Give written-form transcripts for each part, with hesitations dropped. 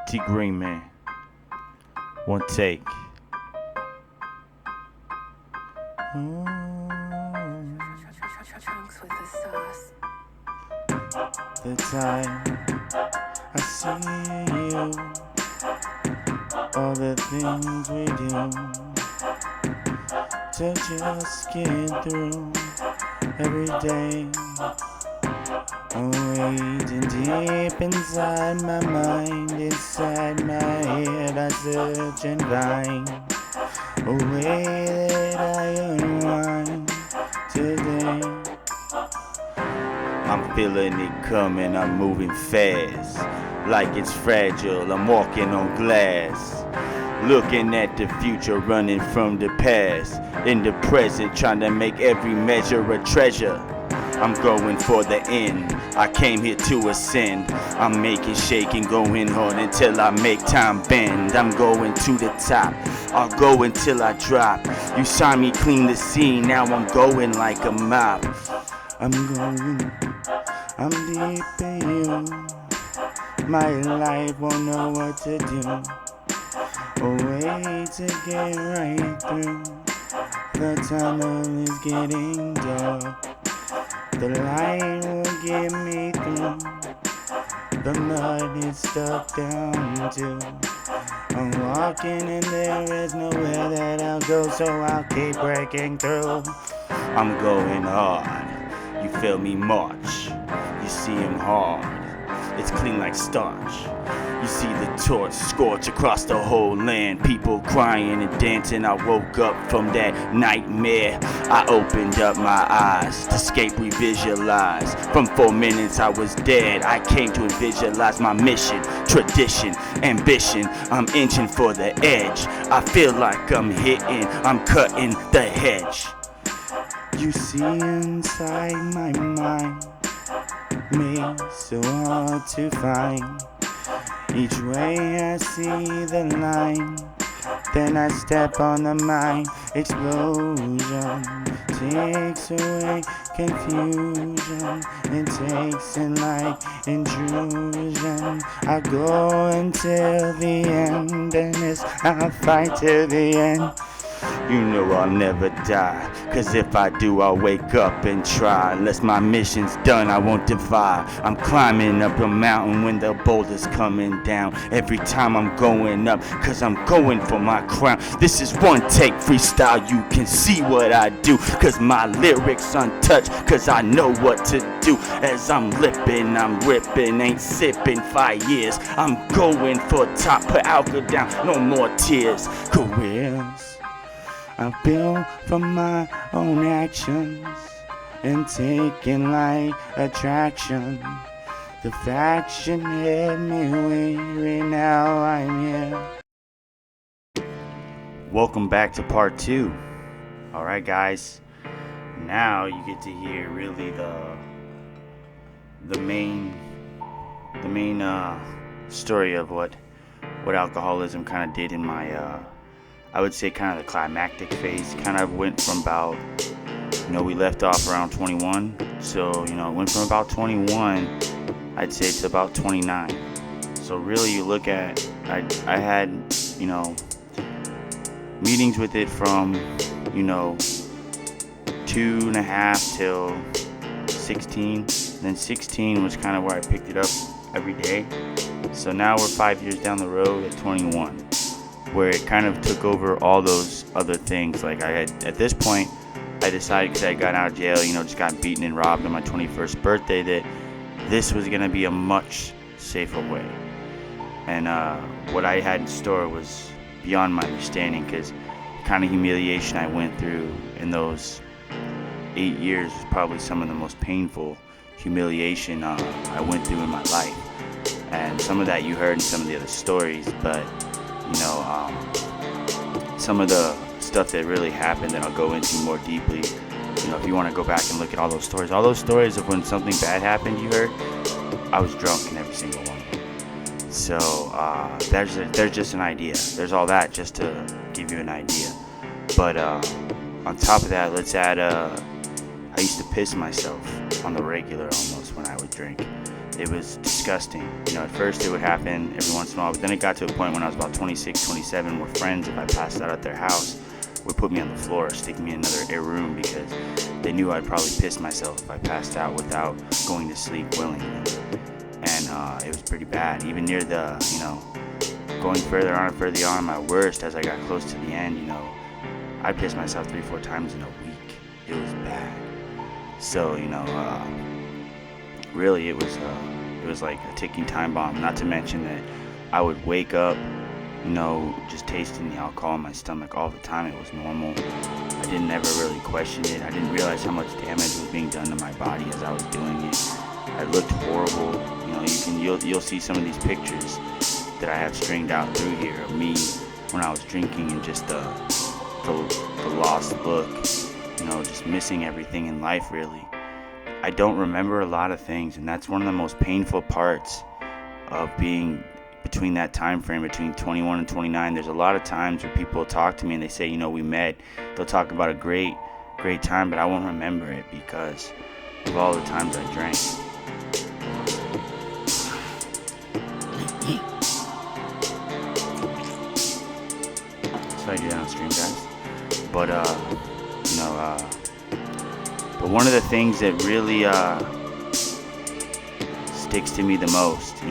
T Green, man. One take. The time I see you, all the things we do to just get through every day. I'm waiting deep inside my mind, inside my head. I search and find a way that I unwind today. I'm feeling it coming, I'm moving fast, like it's fragile, I'm walking on glass. Looking at the future, running from the past. In the present, trying to make every measure a treasure. I'm going for the end, I came here to ascend. I'm making, shaking, going hard until I make time bend. I'm going to the top, I'll go until I drop. You saw me clean the scene, now I'm going like a mop. I'm deep in you. My life won't know what to do. A way to get right through. The tunnel is getting dark. The light will get me through. The mud is stuck down too. I'm walking and there is nowhere that I'll go, so I'll keep breaking through. I'm going hard. You feel me march. You see him hard. It's clean like starch. You see the torch scorch across the whole land. People crying and dancing. I woke up from that nightmare. I opened up my eyes to escape, revisualize. From 4 minutes I was dead. I came to visualize my mission, tradition, ambition. I'm inching for the edge. I feel like I'm hitting, I'm cutting the hedge. You see inside my mind, made so hard to find. Each way I see the line, then I step on the mind. Explosion takes away confusion. It takes in like intrusion. I go until the end, and it's I'll fight till the end. You know I'll never die, cause if I do I'll wake up and try. Unless my mission's done I won't defy. I'm climbing up a mountain when the boulder's coming down. Every time I'm going up, cause I'm going for my crown. This is one take freestyle, you can see what I do. Cause my lyrics untouched, cause I know what to do. As I'm lipping, I'm ripping, ain't sipping 5 years. I'm going for top, put alcohol down, no more tears. Careers I built from my own actions and taken like attraction. The faction had me weary, now I'm here. Welcome back to part 2. Alright guys, now you get to hear really the main story of what alcoholism kind of did in my I would say kind of the climactic phase. Kind of went from about, we left off around 21. So, it went from about 21, I'd say, to about 29. So really you look at, I had, meetings with it from, 2.5 till 16. Then 16 was kind of where I picked it up every day. So now we're 5 years down the road at 21. Where it kind of took over all those other things. Like at this point, I decided, because I got out of jail, just got beaten and robbed on my 21st birthday, that this was going to be a much safer way. And what I had in store was beyond my understanding, because the kind of humiliation I went through in those 8 years was probably some of the most painful humiliation I went through in my life. And some of that you heard in some of the other stories, but some of the stuff that really happened that I'll go into more deeply. If you want to go back and look at all those stories of when something bad happened, you heard, I was drunk in every single one of them. So there's just an idea. There's all that just to give you an idea. But on top of that, let's add I used to piss myself on the regular almost when I would drink. it was disgusting. At first it would happen every once in a while, but then it got to a point when I was about 26, 27, where friends, if I passed out at their house, would put me on the floor or stick me in another room because they knew I'd probably piss myself if I passed out without going to sleep willingly. And it was pretty bad. Even near the, going further on my worst, as I got close to the end, I pissed myself 3-4 times in a week. It was bad. So, really it was like a ticking time bomb. Not to mention that I would wake up, just tasting the alcohol in my stomach all the time. It was normal. I didn't ever really question it. I didn't realize how much damage was being done to my body as I was doing it. I looked horrible. You'll see some of these pictures that I have stringed out through here of me when I was drinking, and just the lost look, just missing everything in life, really. I don't remember a lot of things, and that's one of the most painful parts of being between that time frame, between 21 and 29. There's a lot of times where people talk to me and they say, we met. They'll talk about a great time, but I won't remember it because of all the times I drank. So I do that on stream, guys. But but one of the things that really sticks to me the most,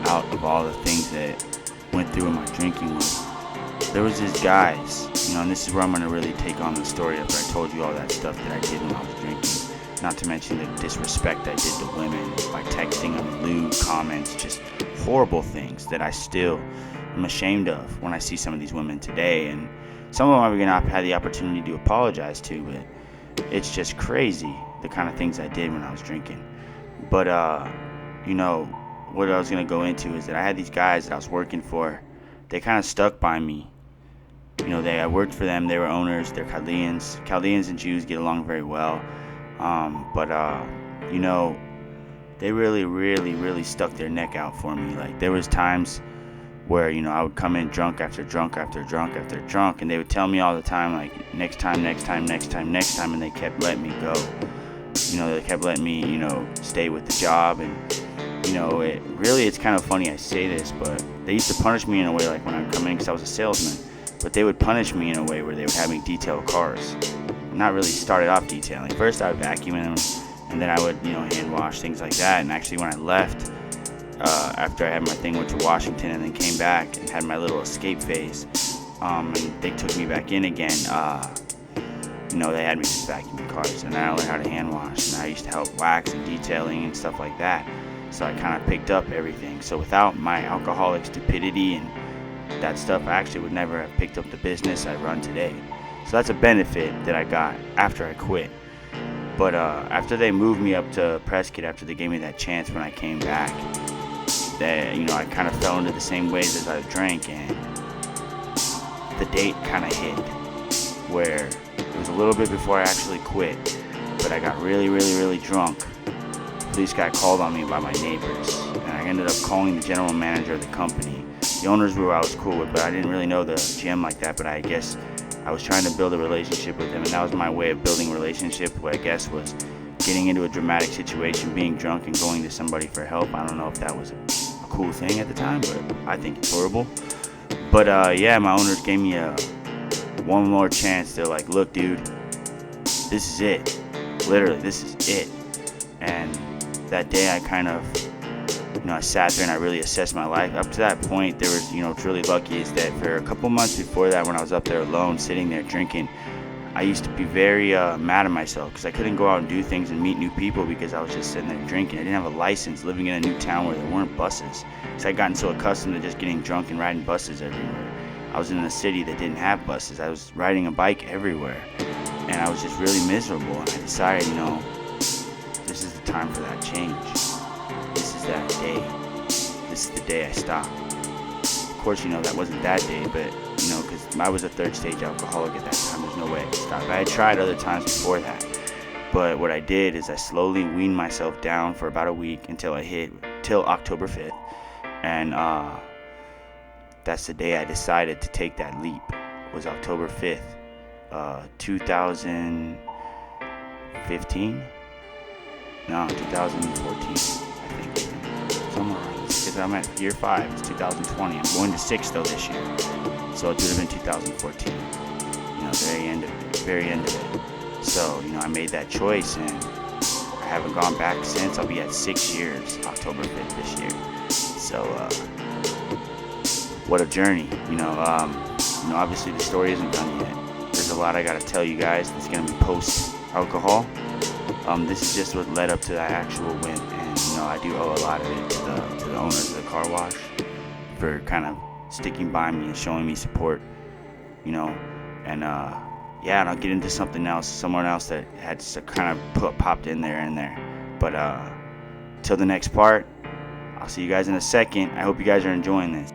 out of all the things that went through in my drinking, was there was these guys, and this is where I'm going to really take on the story after I told you all that stuff that I did when I was drinking. Not to mention the disrespect I did to women by texting them lewd comments, just horrible things that I still am ashamed of when I see some of these women today. And some of them I'm going to have the opportunity to apologize to, but it's just crazy the kind of things I did when I was drinking. But, what I was going to go into is that I had these guys that I was working for. They kind of stuck by me. I worked for them. They were owners. They're Chaldeans. Chaldeans and Jews get along very well. They really, really, really stuck their neck out for me. Like, there was times where, I would come in drunk after drunk after drunk after drunk, and they would tell me all the time, like, next time, and they kept letting me go. They kept letting me, stay with the job. And it's kind of funny I say this, but they used to punish me in a way, like when I would come in, because I was a salesman, but they would punish me in a way where they would have me detail cars. Not really started off detailing. First I would vacuum them, and then I would, hand wash, things like that. And actually when I left, after I had my thing, went to Washington and then came back and had my little escape phase, and they took me back in again, they had me just vacuuming cars, and I learned how to hand wash, and I used to help wax and detailing and stuff like that. So I kind of picked up everything. So without my alcoholic stupidity and that stuff, I actually would never have picked up the business I run today. So that's a benefit that I got after I quit. But after they moved me up to Prescott, after they gave me that chance when I came back, that I kind of fell into the same ways as I drank, and the date kind of hit where it was a little bit before I actually quit, but I got really, really, really drunk. Police got called on me by my neighbors, and I ended up calling the general manager of the company. The owners were I was cool with, but I didn't really know the GM like that, but I guess I was trying to build a relationship with him, and that was my way of building a relationship, what I guess was getting into a dramatic situation, being drunk and going to somebody for help. I don't know if that was a cool thing at the time, but I think it's horrible. But my owners gave me one more chance. They're like, look, dude, this is it. Literally, this is it. And that day I kind of, I sat there and I really assessed my life. Up to that point, there was, what's really lucky is that for a couple months before that, when I was up there alone, sitting there drinking, I used to be very mad at myself because I couldn't go out and do things and meet new people because I was just sitting there drinking. I didn't have a license, living in a new town where there weren't buses. So I'd gotten so accustomed to just getting drunk and riding buses everywhere. I was in a city that didn't have buses. I was riding a bike everywhere, and I was just really miserable. And I decided, this is the time for that change. This is that day. This is the day I stopped. Of course, that wasn't that day, but, because I was a third stage alcoholic at that time. There's no way I could stop. I had tried other times before that. But what I did is I slowly weaned myself down for about a week until October 5th. And that's the day I decided to take that leap. It was October 5th, 2015? No, 2014, I think. somewhere around this, because I'm at year 5. It's 2020. I'm going to 6 though this year, so it would have been 2014. Very end of it. So I made that choice, and I haven't gone back since. I'll be at 6 years, October 5th this year. So what a journey. Obviously the story isn't done yet. There's a lot I gotta tell you guys. It's gonna be post alcohol. This is just what led up to that actual win, and I do owe a lot of it to the owners of the car wash for kind of sticking by me and showing me support. And I'll get into someone else that had kind of popped in there. But till the next part, I'll see you guys in a second. I hope you guys are enjoying this.